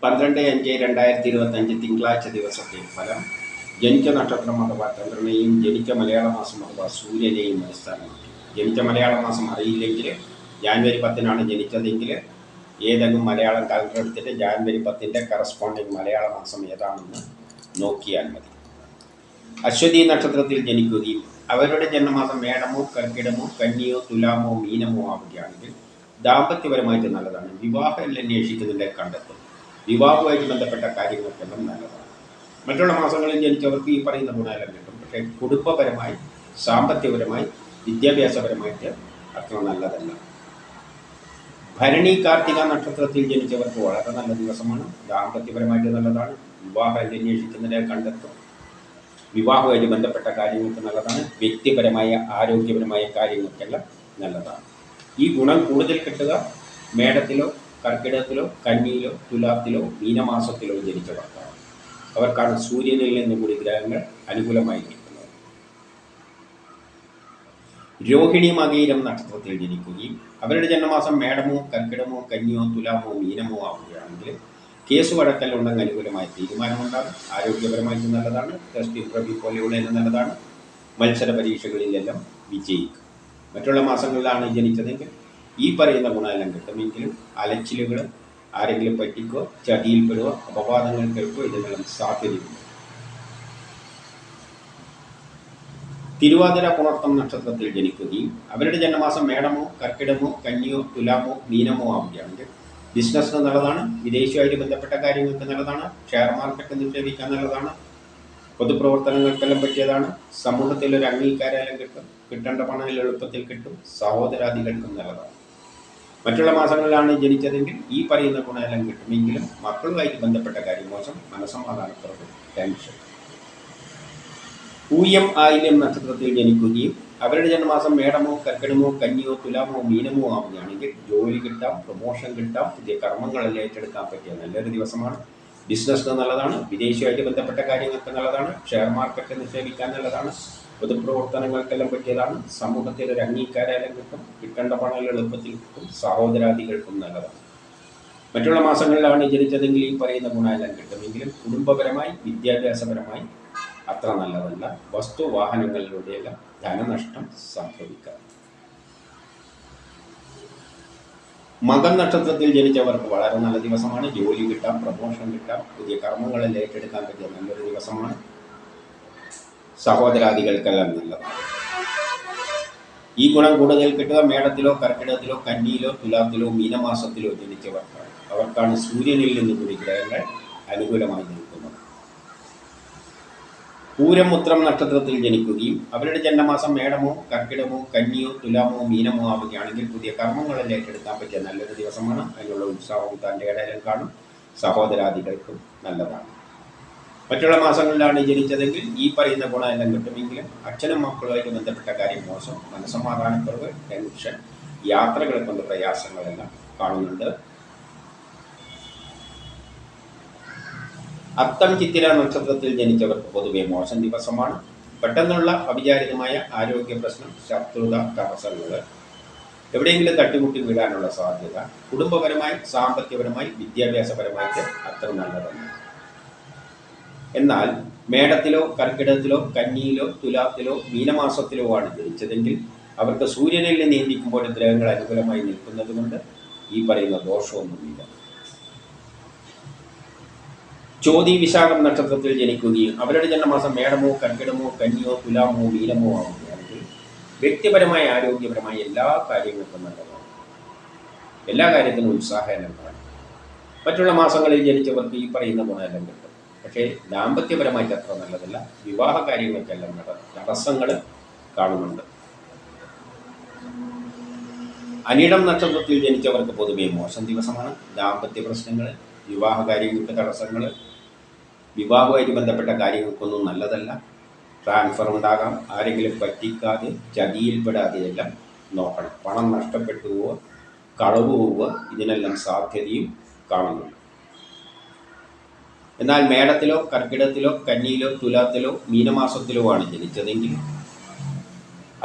12/5/2025 തിങ്കളാഴ്ച ദിവസത്തെ ഫലം. ജനിച്ച നക്ഷത്രം അഥവാ ചന്ദ്രനെയും ജനിച്ച മലയാള മാസം അഥവാ സൂര്യനെയും അടിസ്ഥാനമാക്കി. ജനിച്ച മലയാള മാസം അറിയില്ലെങ്കിൽ ജാനുവരി 10 ജനിച്ചതെങ്കിൽ ഏതെങ്കിലും മലയാളം കാലണ്ടർ എടുത്തിട്ട് ജാനുവരി 10 കറസ്പോണ്ടിങ് മലയാള മാസം ഏതാണെന്ന് നോക്കിയാൽ മതി. അശ്വതി നക്ഷത്രത്തിൽ ജനിക്കുകയും അവരുടെ ജന്മമാസം മേടമോ കർക്കിടമോ കന്നിയോ തുലാമോ മീനമോ ആവുകയാണെങ്കിൽ ദാമ്പത്യപരമായിട്ട് നല്ലതാണ്. വിവാഹം അന്വേഷിക്കുന്നതിൻ്റെ കണ്ടെത്തും. വിവാഹവുമായിട്ട് ബന്ധപ്പെട്ട കാര്യങ്ങൾക്കെല്ലാം നല്ലതാണ്. മറ്റുള്ള മാസങ്ങളിൽ ജനിച്ചവർക്ക് ഈ പറയുന്ന ഗുണമെല്ലാം കിട്ടും. പക്ഷേ കുടുംബപരമായി, സാമ്പത്തികപരമായി, വിദ്യാഭ്യാസപരമായിട്ട് അത്ര നല്ലതല്ല. ഭരണി കാർത്തിക നക്ഷത്രത്തിൽ ജനിച്ചവർക്ക് വളരെ നല്ല ദിവസമാണ്. ദാമ്പത്യപരമായിട്ട് നല്ലതാണ്. വിവാഹം അന്വേഷിക്കുന്നതിനെ കണ്ടെത്തും. വിവാഹവുമായിട്ട് ബന്ധപ്പെട്ട കാര്യങ്ങൾക്ക് നല്ലതാണ്. വ്യക്തിപരമായ ആരോഗ്യപരമായ കാര്യങ്ങൾക്കെല്ലാം നല്ലതാണ്. ഈ ഗുണം കൂടുതൽ കിട്ടുക മേടത്തിലോ കർക്കിടകത്തിലോ കന്നിയിലോ തുലാത്തിലോ മീനമാസത്തിലോ ജനിച്ചവർക്കാണ്. അവർക്കാണ് സൂര്യനിൽ നിന്നും കൂടി ഗ്രഹങ്ങൾ അനുകൂലമായി നിൽക്കുന്നത്. രോഹിണി മകയിരം നക്ഷത്രത്തിൽ ജനിക്കുകയും അവരുടെ ജന്മമാസം മേടമോ കർക്കിടമോ കന്നിയോ തുലാമോ മീനമോ ആവുകയാണെങ്കിൽ കേസ് വഴക്കലുണ്ടെങ്കിൽ അനുകൂലമായ തീരുമാനമുണ്ടാകും. ആരോഗ്യപരമായിട്ട് നല്ലതാണ്. ടെസ്റ്റ് ഇന്റർവ്യൂ പോലെയുള്ളതിന് നല്ലതാണ്. മത്സര പരീക്ഷകളിലെല്ലാം വിജയിക്കും. മറ്റുള്ള മാസങ്ങളിലാണ് ജനിച്ചതെങ്കിൽ ഈ പറയുന്ന ഗുണമെല്ലാം കിട്ടുമെങ്കിലും അലച്ചിലുകൾ, ആരെങ്കിലും പറ്റിക്കോ, ചതിയിൽപ്പെടുക, അപവാദങ്ങൾ കേൾക്കോ ഇതിനെല്ലാം സാധ്യതയുണ്ട്. തിരുവാതിര പുണർത്തം നക്ഷത്രത്തിൽ ജനിക്കുകയും അവരുടെ ജന്മമാസം മേടമോ കർക്കിടമോ കന്നിയോ തുലാമോ മീനമോ ആവുകയാണെങ്കിൽ ബിസിനസ്സിന് നല്ലതാണ്. വിദേശവുമായിട്ട് ബന്ധപ്പെട്ട കാര്യങ്ങൾക്ക് നല്ലതാണ്. ഷെയർ മാർക്കറ്റ് നിക്ഷേപിക്കാൻ നല്ലതാണ്. പൊതുപ്രവർത്തനങ്ങൾക്കെല്ലാം പറ്റിയതാണ്. സമൂഹത്തിൽ ഒരു അംഗീകാരമെല്ലാം കിട്ടും. കിട്ടേണ്ട പണം എളുപ്പത്തിൽ കിട്ടും. സഹോദരാദികൾക്കും നല്ലതാണ്. മറ്റുള്ള മാസങ്ങളിലാണ് ജനിച്ചതെങ്കിൽ ഈ പറയുന്ന ഗുണമെല്ലാം കിട്ടുമെങ്കിലും മക്കളുമായിട്ട് ബന്ധപ്പെട്ട കാര്യം മോശം, മനസ്സമാധാനക്കുറവ്, ടെൻഷൻ. പൂയം ആയില്യം നക്ഷത്രത്തിൽ ജനിക്കുകയും അവരുടെ ജന്മമാസം മേടമോ കർക്കിടമോ കന്നിയോ തുലാമോ മീനമോ ആവുകയാണെങ്കിൽ ജോലി കിട്ടാം, പ്രൊമോഷൻ കിട്ടാം, പുതിയ കർമ്മങ്ങളെല്ലാം ഏറ്റെടുക്കാൻ പറ്റിയ നല്ലൊരു ദിവസമാണ്. ബിസിനസ്സിന് നല്ലതാണ്. വിദേശവുമായിട്ട് ബന്ധപ്പെട്ട കാര്യങ്ങൾക്ക് നല്ലതാണ്. ഷെയർ മാർക്കറ്റ് നിക്ഷേപിക്കാൻ നല്ലതാണ്. പൊതുപ്രവർത്തനങ്ങൾക്കെല്ലാം പറ്റിയതാണ്. സമൂഹത്തിൽ ഒരു അംഗീകാരമെല്ലാം കിട്ടും. കിട്ടേണ്ട പണം എളുപ്പത്തിൽ കിട്ടും. സഹോദരാദികൾക്കും നല്ലതാണ്. മറ്റുള്ള മാസങ്ങളിലാണ് ജനിച്ചതെങ്കിൽ ഈ പറയുന്ന ഗുണമെല്ലാം കിട്ടുമെങ്കിലും കുടുംബപരമായി, വിദ്യാഭ്യാസപരമായി അത്ര നല്ലതല്ല. വസ്തു വാഹനങ്ങളിലൂടെയെല്ലാം ധനനഷ്ടം സംഭവിക്കാം. മകൻ നക്ഷത്രത്തിൽ ജനിച്ചവർക്ക് വളരെ നല്ല ദിവസമാണ്. ജോലി കിട്ടാം, പ്രമോഷൻ കിട്ടാം, പുതിയ കർമ്മങ്ങളെല്ലാം ഏറ്റെടുക്കാൻ പറ്റിയ നല്ലൊരു ദിവസമാണ്. സഹോദരാദികൾക്കെല്ലാം നല്ലതാണ്. ഈ ഗുണം കൂടുതൽ കിട്ടുക മേടത്തിലോ കർക്കിടകത്തിലോ കന്നിയിലോ തുലാത്തിലോ മീനമാസത്തിലോ ജനിച്ചവർക്കാണ്. അവർക്കാണ് സൂര്യനിൽ നിന്ന് കൂടി ഗ്രഹങ്ങൾ അനുകൂലമായി നിൽക്കുന്നത്. പൂരം ഉത്രം നക്ഷത്രത്തിൽ ജനിക്കുകയും അവരുടെ ജന്മമാസം മേടമോ കർക്കിടമോ കന്നിയോ തുലാമോ മീനമോ ആവുകയാണെങ്കിൽ പുതിയ കർമ്മങ്ങളെല്ലാം ഏറ്റെടുക്കാൻ പറ്റിയ നല്ലൊരു ദിവസമാണ്. അതിനുള്ള ഉത്സാഹവും തൻ്റെ ഇടയിലും കാണും. സഹോദരാദികൾക്കും നല്ലതാണ്. മറ്റുള്ള മാസങ്ങളിലാണ് ജനിച്ചതെങ്കിൽ ഈ പറയുന്ന ഗുണമെല്ലാം കിട്ടുമെങ്കിലും അച്ഛനും മക്കളുമായിട്ട് ബന്ധപ്പെട്ട കാര്യം മോശം, മനസ്സമാധാനക്കുറവ്, ടെൻഷൻ, യാത്രകളെ കൊണ്ട് പ്രയാസങ്ങളെല്ലാം കാണുന്നുണ്ട്. അത്തം ചിത്തിര നക്ഷത്രത്തിൽ ജനിച്ചവർക്ക് പൊതുവെ മോശം ദിവസമാണ്. പെട്ടെന്നുള്ള അവിചാരിതമായ ആരോഗ്യ പ്രശ്നം, ശത്രുത, തടസ്സങ്ങൾ, എവിടെയെങ്കിലും തട്ടിമുട്ടി വീഴാനുള്ള സാധ്യത. കുടുംബപരമായി, സാമ്പത്തികപരമായി, വിദ്യാഭ്യാസപരമായിട്ട് അത്ര നല്ലതല്ല. എന്നാൽ മേടത്തിലോ കർക്കിടകത്തിലോ കന്നിയിലോ തുലാത്തിലോ മീനമാസത്തിലോ ആണ് ജനിച്ചതെങ്കിൽ അവർക്ക് സൂര്യനിൽ നിയന്ത്രിക്കുമ്പോൾ ഗ്രഹങ്ങൾ അനുകൂലമായി നിൽക്കുന്നത് കൊണ്ട് ഈ പറയുന്ന ദോഷമൊന്നുമില്ല. ചോതി വിശാഖം നക്ഷത്രത്തിൽ ജനിക്കുകയും അവരുടെ ജന്മമാസം മേടമോ കർക്കിടമോ കന്നിയോ തുലാമോ മീനമോ ആവുകയാണെങ്കിൽ വ്യക്തിപരമായ ആരോഗ്യപരമായ എല്ലാ കാര്യങ്ങൾക്കും നല്ലതാണ്. എല്ലാ കാര്യത്തിനും ഉത്സാഹം കാണും. മറ്റുള്ള മാസങ്ങളിൽ ജനിച്ചവർക്ക് ഈ പറയുന്ന ഗുണമെല്ലാം കിട്ടും. പക്ഷേ ദാമ്പത്യപരമായിട്ട് അത്ര നല്ലതല്ല. വിവാഹ കാര്യങ്ങൾക്കെല്ലാം തടസ്സങ്ങൾ കാണുന്നുണ്ട്. അനിടം നക്ഷത്രത്തിൽ ജനിച്ചവർക്ക് പൊതുവെ മോശം ദിവസമാണ്. ദാമ്പത്യ പ്രശ്നങ്ങൾ, വിവാഹ കാര്യങ്ങൾക്ക് തടസ്സങ്ങൾ, വിവാഹവുമായിട്ട് ബന്ധപ്പെട്ട കാര്യങ്ങൾക്കൊന്നും നല്ലതല്ല. ട്രാൻസ്ഫർ ഉണ്ടാകാം. ആരെങ്കിലും പറ്റിക്കാതെ ചതിയിൽപ്പെടാതെയെല്ലാം നോക്കണം. പണം നഷ്ടപ്പെട്ടു പോവുക, കളവ് പോവുക, ഇതിനെല്ലാം സാധ്യതയും കാണുന്നുണ്ട്. എന്നാൽ മേടത്തിലോ കർക്കിടകത്തിലോ കന്നിയിലോ തുലാത്തിലോ മീനമാസത്തിലോ ആണ് ജനിച്ചതെങ്കിൽ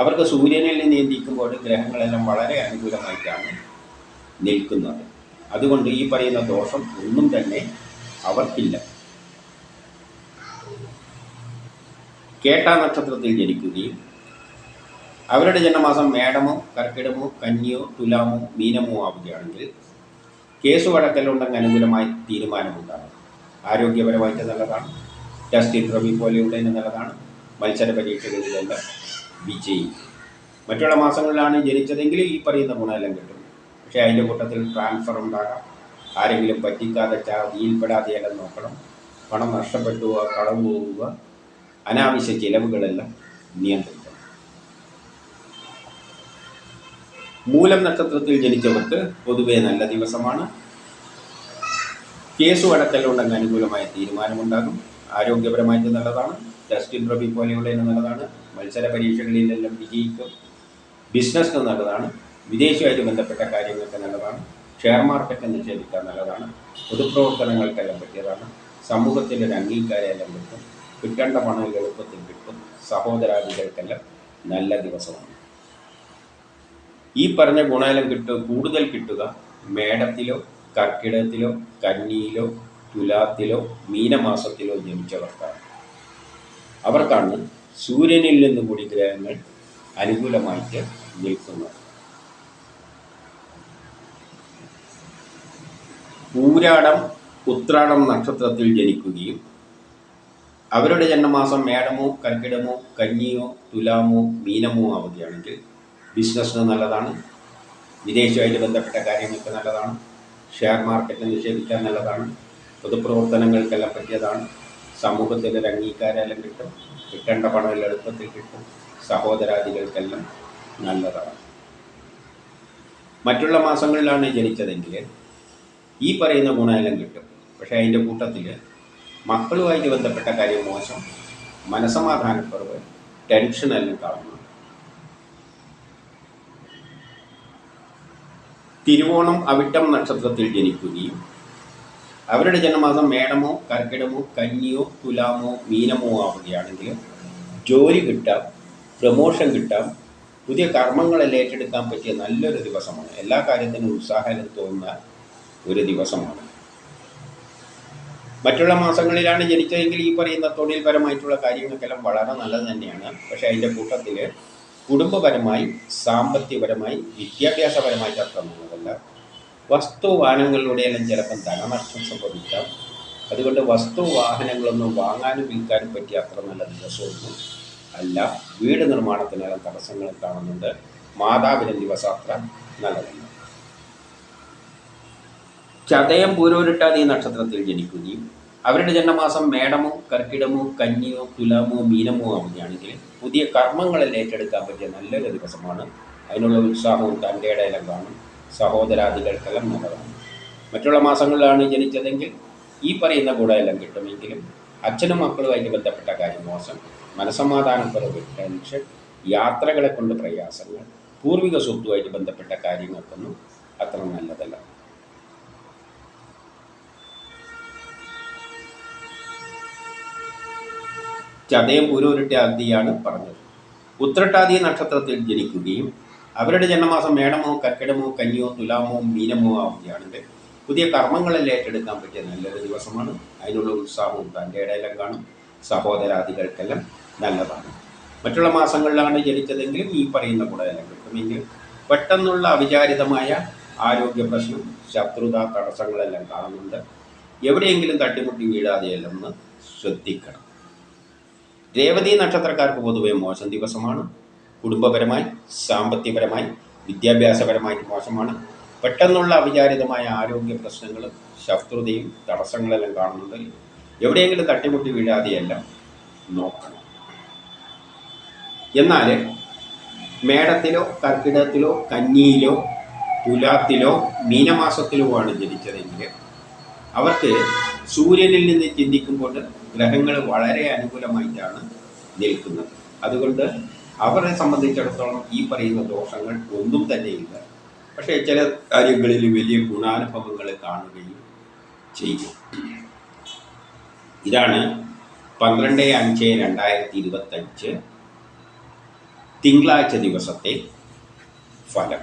അവർക്ക് സൂര്യനിൽ നിയന്ത്രിക്കുമ്പോൾ ഗ്രഹങ്ങളെല്ലാം വളരെ അനുകൂലമായിട്ടാണ് നിൽക്കുന്നത്. അതുകൊണ്ട് ഈ പറയുന്ന ദോഷം ഒന്നും തന്നെ അവർക്കില്ല. കേട്ട നക്ഷത്രത്തിൽ ജനിക്കുകയും അവരുടെ ജന്മമാസം മേടമോ കർക്കിടമോ കന്നിയോ തുലാമോ മീനമോ ആവുകയാണെങ്കിൽ കേസ് വഴക്കലുണ്ടെങ്കിൽ അനുകൂലമായ തീരുമാനമുണ്ടാകും. ആരോഗ്യപരമായിട്ട് നല്ലതാണ്. ടെസ്റ്റ് ഇൻ്റർവ്യൂ പോലെയുള്ളതിന് നല്ലതാണ്. മത്സര പരീക്ഷകളിലെല്ലാം വിജയിക്കും. മറ്റുള്ള മാസങ്ങളിലാണ് ജനിച്ചതെങ്കിൽ ഈ പറയുന്ന ഗുണമെല്ലാം കിട്ടും. പക്ഷേ അതിൻ്റെ കൂട്ടത്തിൽ ട്രാൻസ്ഫർ ഉണ്ടാകാം. ആരെങ്കിലും പറ്റിക്കാതെ ചതിയിൽപ്പെടാതെയെല്ലാം നോക്കണം. പണം നഷ്ടപ്പെട്ടു പോവുക, കളവ് പോവുക, അനാവശ്യ ചിലവുകളെല്ലാം നിയന്ത്രിക്കണം. മൂലം നക്ഷത്രത്തിൽ ജനിച്ചവർക്ക് പൊതുവെ നല്ല ദിവസമാണ്. കേസ് അടക്കലുണ്ടെങ്കിൽ അനുകൂലമായ തീരുമാനമുണ്ടാകും. ആരോഗ്യപരമായിട്ട് നല്ലതാണ്. ടെസ്റ്റ് ഇൻ്റർവ്യൂ പോലെയുള്ളതിന് നല്ലതാണ്. മത്സര പരീക്ഷകളിലെല്ലാം വിജയിക്കും. ബിസിനസ്സിന് നല്ലതാണ്. വിദേശവുമായിട്ട് ബന്ധപ്പെട്ട കാര്യങ്ങൾക്ക് നല്ലതാണ്. ഷെയർ മാർക്കറ്റ് നിക്ഷേപിക്കാൻ നല്ലതാണ്. പൊതുപ്രവർത്തനങ്ങൾക്കെല്ലാം പറ്റിയതാണ്. സമൂഹത്തിൻ്റെ ഒരു അംഗീകാരമെല്ലാം കിട്ടും. കിട്ടേണ്ട പണം എളുപ്പത്തിൽ കിട്ടും. സഹോദരാദികൾക്കെല്ലാം നല്ല ദിവസമാണ്. ഈ പറഞ്ഞ ഗുണമെല്ലാം കൂടുതൽ കിട്ടുക മേടത്തിലോ കർക്കിടകത്തിലോ കന്നിയിലോ തുലാത്തിലോ മീനമാസത്തിലോ ജനിച്ചവർക്കാണ്. അവർക്കാണ് സൂര്യനിൽ നിന്ന് കൂടി ഗ്രഹങ്ങൾ അനുകൂലമായിട്ട് നിൽക്കുന്നത്. പൂരാടം ഉത്രാടം നക്ഷത്രത്തിൽ ജനിക്കുകയും അവരുടെ ജന്മമാസം മേടമോ കർക്കിടമോ കന്നിയോ തുലാമോ മീനമോ ആവുകയാണെങ്കിൽ ബിസിനസ്സിന് നല്ലതാണ്. വിദേശവുമായിട്ട് ബന്ധപ്പെട്ട കാര്യങ്ങൾക്ക് നല്ലതാണ്. ഷെയർ മാർക്കറ്റ് നിക്ഷേപിക്കാൻ നല്ലതാണ്. പൊതുപ്രവർത്തനങ്ങൾക്കെല്ലാം പറ്റിയതാണ്. സമൂഹത്തിൻ്റെ ഒരു അംഗീകാരമെല്ലാം കിട്ടും. കിട്ടേണ്ട പണം എളുപ്പത്തിൽ കിട്ടും. സഹോദരാദികൾക്കെല്ലാം നല്ലതാണ്. മറ്റുള്ള മാസങ്ങളിലാണ് ജനിച്ചതെങ്കിൽ ഈ പറയുന്ന ഗുണമെല്ലാം കിട്ടും. പക്ഷേ അതിൻ്റെ കൂട്ടത്തിൽ മക്കളുമായിട്ട് ബന്ധപ്പെട്ട കാര്യം മോശം, മനസമാധാനക്കുറവ്, ടെൻഷനെല്ലാം കാണുന്നു. തിരുവോണം അവിട്ടം നക്ഷത്രത്തിൽ ജനിക്കുകയും അവരുടെ ജന്മമാസം മേടമോ കർക്കിടമോ കന്നിയോ തുലാമോ മീനമോ ആവുകയാണെങ്കിൽ ജോലി കിട്ടാം, പ്രമോഷൻ കിട്ടാം, പുതിയ കർമ്മങ്ങളെല്ലാം ഏറ്റെടുക്കാൻ പറ്റിയ നല്ലൊരു ദിവസമാണ്. എല്ലാ കാര്യത്തിനും ഉത്സാഹം തോന്നുന്ന ഒരു ദിവസമാണ്. മറ്റുള്ള മാസങ്ങളിലാണ് ജനിച്ചതെങ്കിൽ ഈ പറയുന്ന തൊഴിൽപരമായിട്ടുള്ള കാര്യങ്ങൾക്കെല്ലാം വളരെ നല്ലത് തന്നെയാണ്. പക്ഷേ അതിൻ്റെ കൂട്ടത്തിൽ കുടുംബപരമായി, സാമ്പത്തികപരമായി, വിദ്യാഭ്യാസപരമായിട്ട് അത്ര നല്ലതല്ല. വസ്തുവാഹനങ്ങളിലൂടെയെല്ലാം ചിലപ്പം ധനനഷ്ടം സംഭവിക്കാം. അതുകൊണ്ട് വസ്തുവാഹനങ്ങളൊന്നും വാങ്ങാനും വിൽക്കാനും പറ്റിയ അത്ര നല്ല ദിവസമൊന്നും അല്ല. വീട് നിർമ്മാണത്തിനെല്ലാം തടസ്സങ്ങൾ കാണുന്നുണ്ട്. മാതാവിന് ദിവസം അത്ര നല്ലതല്ല. ചതയം പൂരോരുട്ടാതി നക്ഷത്രത്തിൽ ജനിക്കുകയും അവരുടെ ജന്മമാസം മേടമോ കർക്കിടമോ കന്നിയോ തുലാമോ മീനമോ ആവുകയാണെങ്കിൽ പുതിയ കർമ്മങ്ങളെല്ലാം ഏറ്റെടുക്കാൻ പറ്റിയ നല്ലൊരു ദിവസമാണ്. അതിനുള്ള ഉത്സാഹവും തൻ്റെ ഇടയിലും കാണും. സഹോദരാദികൾക്കെല്ലാം നല്ലതാണ്. മറ്റുള്ള മാസങ്ങളിലാണ് ജനിച്ചതെങ്കിൽ ഈ പറയുന്ന ഗുണമെല്ലാം കിട്ടുമെങ്കിലും അച്ഛനും മക്കളുമായിട്ട് ബന്ധപ്പെട്ട കാര്യം മോശം, മനസമാധാനക്കുറവ്, ടെൻഷൻ, യാത്രകളെ കൊണ്ട് പ്രയാസങ്ങൾ, പൂർവിക സ്വത്തുമായിട്ട് ബന്ധപ്പെട്ട കാര്യങ്ങൾക്കൊന്നും അത്ര നല്ലതല്ല. ചതയം പൂരോരുട്ടാതിയാണ് പറഞ്ഞത്. ഉത്രട്ടാതി നക്ഷത്രത്തിൽ ജനിക്കുകയും അവരുടെ ജന്മമാസം മേടമോ കർക്കിടമോ കന്നിയോ തുലാമോ മീനമോ ആവുകയാണെങ്കിൽ പുതിയ കർമ്മങ്ങളെല്ലാം ഏറ്റെടുക്കാൻ പറ്റിയ നല്ലൊരു ദിവസമാണ്. അതിനുള്ള ഉത്സാഹവും തൻ്റെ ഇടയിലും കാണും. സഹോദരാദികൾക്കെല്ലാം നല്ലതാണ്. മറ്റുള്ള മാസങ്ങളിലാണ് ജനിച്ചതെങ്കിലും ഈ പറയുന്ന ഗുണമെല്ലാം കിട്ടുമെങ്കിലും പെട്ടെന്നുള്ള അവിചാരിതമായ ആരോഗ്യ പ്രശ്നം, ശത്രുത, തടസ്സങ്ങളെല്ലാം കാണുന്നുണ്ട്. എവിടെയെങ്കിലും തട്ടിമുട്ടി വീഴാതെയെല്ലാം ഒന്ന് ശ്രദ്ധിക്കണം. രേവതി നക്ഷത്രക്കാർക്ക് പൊതുവെ മോശം ദിവസമാണ്. കുടുംബപരമായി, സാമ്പത്തികപരമായി, വിദ്യാഭ്യാസപരമായിട്ട് മോശമാണ്. പെട്ടെന്നുള്ള അവിചാരിതമായ ആരോഗ്യ പ്രശ്നങ്ങളും ശത്രുതയും തടസ്സങ്ങളെല്ലാം കാണുന്നുണ്ട്. എവിടെയെങ്കിലും തട്ടിമുട്ടി വീഴാതെയെല്ലാം നോക്കണം. എന്നാൽ മേടത്തിലോ കർക്കിടകത്തിലോ കന്നിയിലോ തുലാത്തിലോ മീനമാസത്തിലോ ആണ് ജനിച്ചതെങ്കിൽ അവർക്ക് സൂര്യനിൽ നിന്ന് ചിന്തിക്കുമ്പോൾ ഗ്രഹങ്ങൾ വളരെ അനുകൂലമായിട്ടാണ് നിൽക്കുന്നത്. അതുകൊണ്ട് അവരെ സംബന്ധിച്ചിടത്തോളം ഈ പറയുന്ന ദോഷങ്ങൾ ഒന്നും തന്നെയില്ല. പക്ഷേ ചില കാര്യങ്ങളിൽ വലിയ ഗുണാനുഭവങ്ങൾ കാണുകയും ചെയ്യും. ഇതാണ് 12/5/2025 തിങ്കളാഴ്ച ദിവസത്തെ ഫലം.